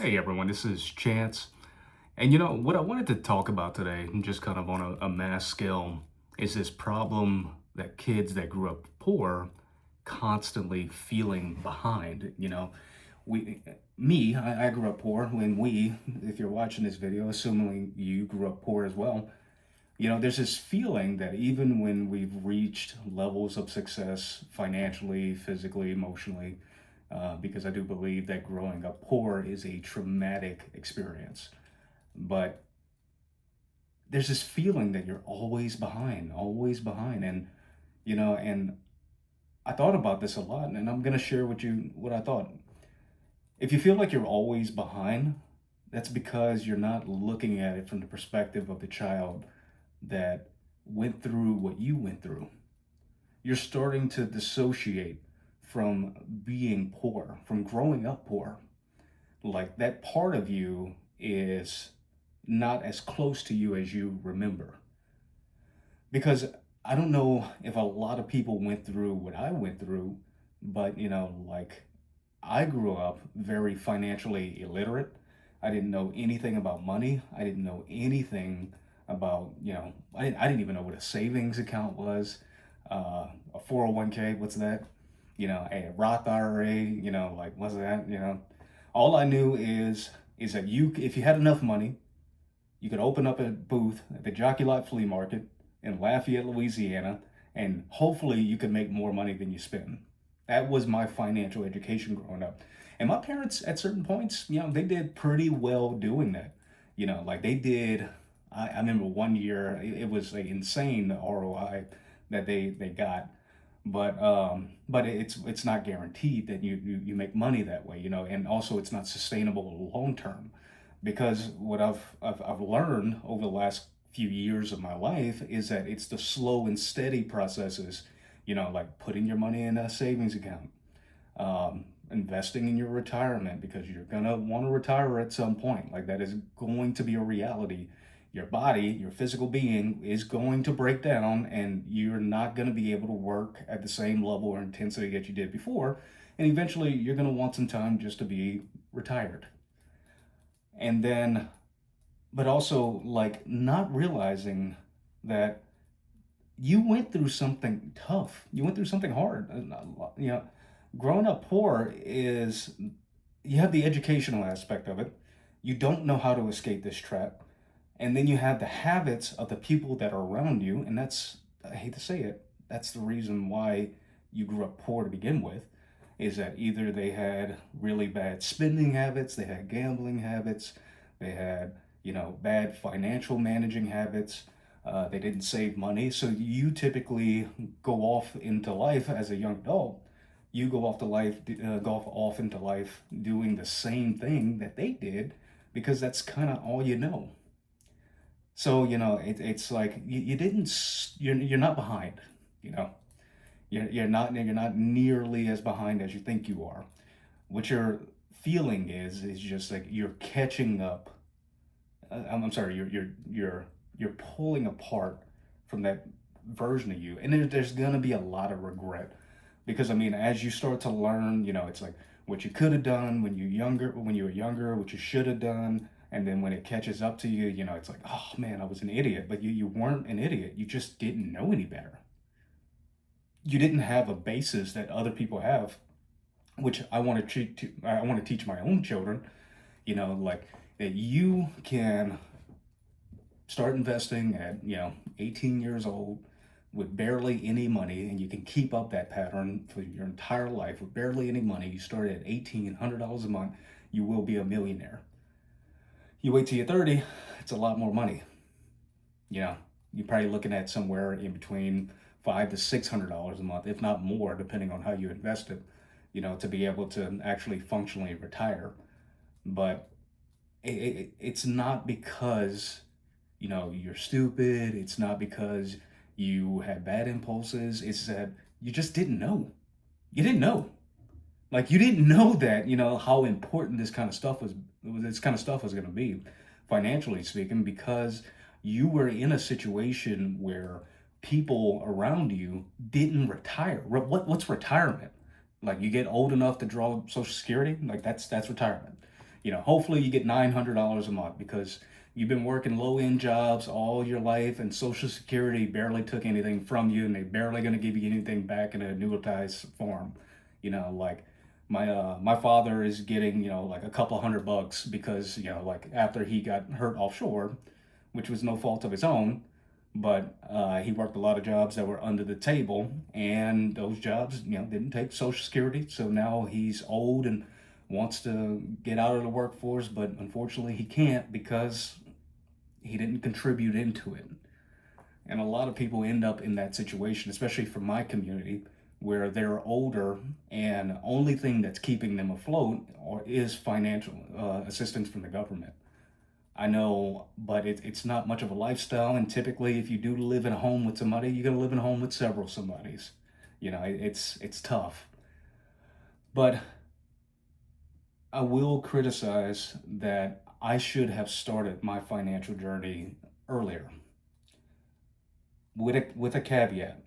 Hey everyone, this is Chance. And what I wanted to talk about today, and just kind of on a mass scale, is this problem that kids that grew up poor constantly feeling behind. We, I grew up poor. When if you're watching this video, assuming you grew up poor as well, there's this feeling that even when we've reached levels of success financially, physically, emotionally, because I do believe that growing up poor is a traumatic experience. But there's this feeling that you're always behind, always behind. And I thought about this a lot, and I'm going to share with you what I thought. If you feel like you're always behind, that's because you're not looking at it from the perspective of the child that went through what you went through. You're starting to dissociate from being poor, from growing up poor. Like that part of you is not as close to you as you remember. Because I don't know if a lot of people went through what I went through, but like I grew up very financially illiterate. I didn't know anything about money. I didn't know anything about, I didn't even know what a savings account was, a 401k, what's that? A Roth IRA, like what's that? All I knew is that if you had enough money, you could open up a booth at the Jockey Lot Flea Market in Lafayette, Louisiana, and hopefully you could make more money than you spend. That was my financial education growing up. And my parents, at certain points, they did pretty well doing that. Like they did. I remember one year, it was like insane the ROI that they got. But it's not guaranteed that you make money that way, and also it's not sustainable long term, because what I've learned over the last few years of my life is that it's the slow and steady processes, like putting your money in a savings account, investing in your retirement because you're gonna want to retire at some point. Like that is going to be a reality. Your body, your physical being is going to break down, and you're not going to be able to work at the same level or intensity that you did before. And eventually, you're going to want some time just to be retired. And then, but also like not realizing that you went through something tough. You went through something hard. Growing up poor is, you have the educational aspect of it. You don't know how to escape this trap. And then you have the habits of the people that are around you. And that's, I hate to say it, that's the reason why you grew up poor to begin with, is that either they had really bad spending habits, they had gambling habits, they had, bad financial managing habits. They didn't save money. So you typically go off into life as a young adult. You go off into life doing the same thing that they did because that's kind of all you know. So it's like you didn't you're not behind. You know you're not nearly as behind as you think you are. What you're feeling is just like you're catching up. I'm sorry, you're pulling apart from that version of you, and there's gonna be a lot of regret, because I mean, as you start to learn, it's like what you could have done when you were younger, what you should have done, and then when it catches up to you, it's like, oh man, I was an idiot. But you weren't an idiot. You just didn't know any better. You didn't have a basis that other people have, which I want to teach my own children. Like that you can start investing at 18 years old with barely any money, and you can keep up that pattern for your entire life with barely any money. You start at $1,800 a month, you will be a millionaire. You wait till you're 30, it's a lot more money. you know you're probably looking at somewhere in between $500 to $600 a month, if not more, depending on how you invest it, to be able to actually functionally retire. But it's not because you're stupid. It's not because you had bad impulses. It's that you just didn't know. You didn't know. Like you didn't know that how important this kind of stuff was going to be, financially speaking, because you were in a situation where people around you didn't retire. What's retirement? Like you get old enough to draw Social Security. Like that's retirement. hopefully you get $900 a month because you've been working low end jobs all your life, and Social Security barely took anything from you, and they barely going to give you anything back in a annuitized form. Like my father is getting like a couple $100 because like after he got hurt offshore, which was no fault of his own, but he worked a lot of jobs that were under the table, and those jobs didn't take Social Security. So now he's old and wants to get out of the workforce, but unfortunately he can't because he didn't contribute into it. And a lot of people end up in that situation, especially from my community, where they're older and the only thing that's keeping them afloat is financial assistance from the government. I know, but it's not much of a lifestyle. And typically, if you do live in a home with somebody, you're going to live in a home with several somebodies. It's tough. But I will criticize that I should have started my financial journey earlier with a caveat.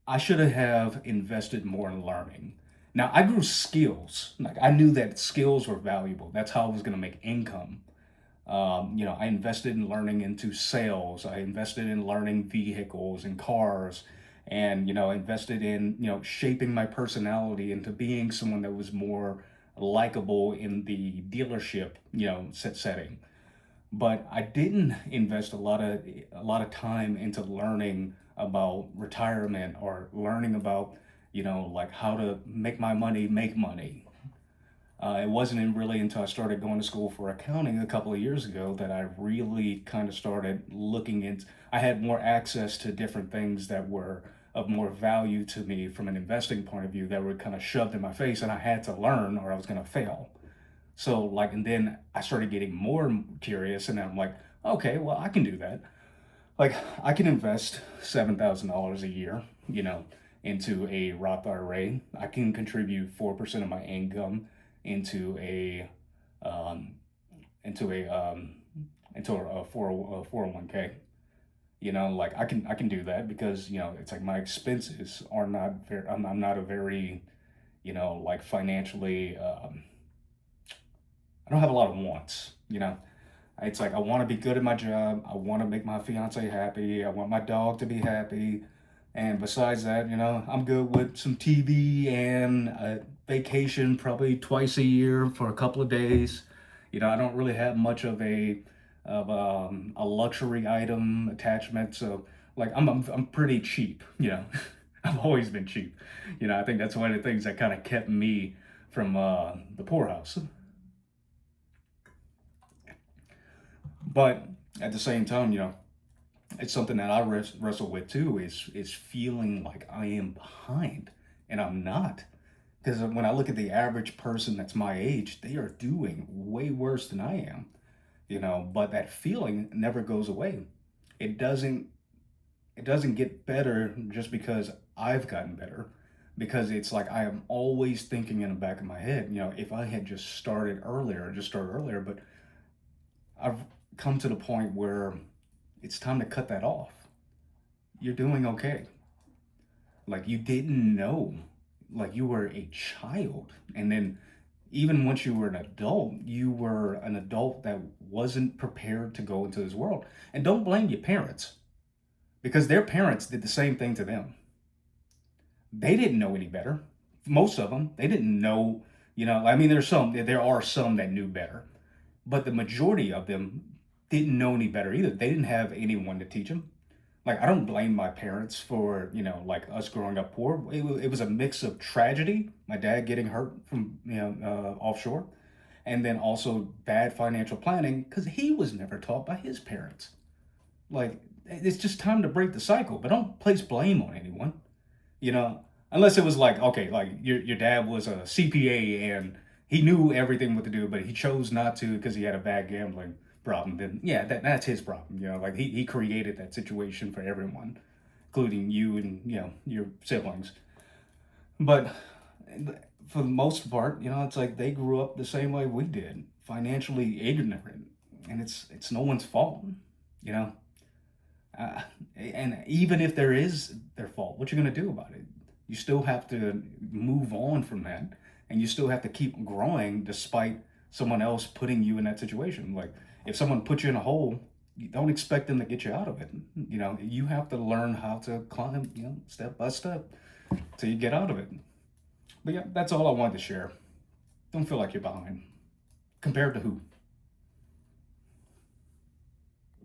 I should have invested more in learning. Now, I grew skills. Like, I knew that skills were valuable. That's how I was going to make income. I invested in learning into sales. I invested in learning vehicles and cars, and invested in shaping my personality into being someone that was more likable in the dealership setting. But I didn't invest a lot of time into learning about retirement or learning about like how to make my money make money. It wasn't really until I started going to school for accounting a couple of years ago that I really kind of started looking into. I had more access to different things that were of more value to me from an investing point of view that were kind of shoved in my face, and I had to learn or I was going to fail. So like, and then I started getting more curious, and then I'm like, okay, well, I can do that. Like, I can invest $7,000 a year, into a Roth IRA. I can contribute 4% of my income into a um, into a into a 401k. Like I can do that because it's like my expenses are not very. I'm not a very like financially. I don't have a lot of wants. It's like I want to be good at my job. I want to make my fiance happy. I want my dog to be happy. And besides that, I'm good with some TV and a vacation probably twice a year for a couple of days. I don't really have much of a luxury item attachment. So like I'm pretty cheap. I've always been cheap. I think that's one of the things that kind of kept me from the poorhouse. But at the same time, it's something that I wrestle with too. Is feeling like I am behind, and I'm not. Because when I look at the average person that's my age, they are doing way worse than I am. But that feeling never goes away. It doesn't. It doesn't get better just because I've gotten better. Because it's like I am always thinking in the back of my head, if I had just started earlier, just started earlier. But I've come to the point where it's time to cut that off. You're doing okay. Like, you didn't know. Like, you were a child. And then even once you were an adult, you were an adult that wasn't prepared to go into this world. And don't blame your parents because their parents did the same thing to them. They didn't know any better. Most of them, they didn't know, I mean, there are some that knew better, but the majority of them didn't know any better either. They didn't have anyone to teach them. Like, I don't blame my parents for like us growing up poor. It was a mix of tragedy, my dad getting hurt from offshore, and then also bad financial planning because he was never taught by his parents. Like, it's just time to break the cycle, but don't place blame on anyone. you know, Unless it was like, okay, like your dad was a CPA and he knew everything what to do, but he chose not to because he had a bad gambling problem. Then yeah, that's his problem. Like he created that situation for everyone, including you and your siblings. But for the most part, it's like they grew up the same way we did, financially ignorant, and it's no one's fault. You know, and even if there is their fault, what you gonna do about it? You still have to move on from that, and you still have to keep growing despite someone else putting you in that situation. Like if someone puts you in a hole, you don't expect them to get you out of it. You have to learn how to climb, step by step till you get out of it. But yeah, that's all I wanted to share. Don't feel like you're behind. Compared to who?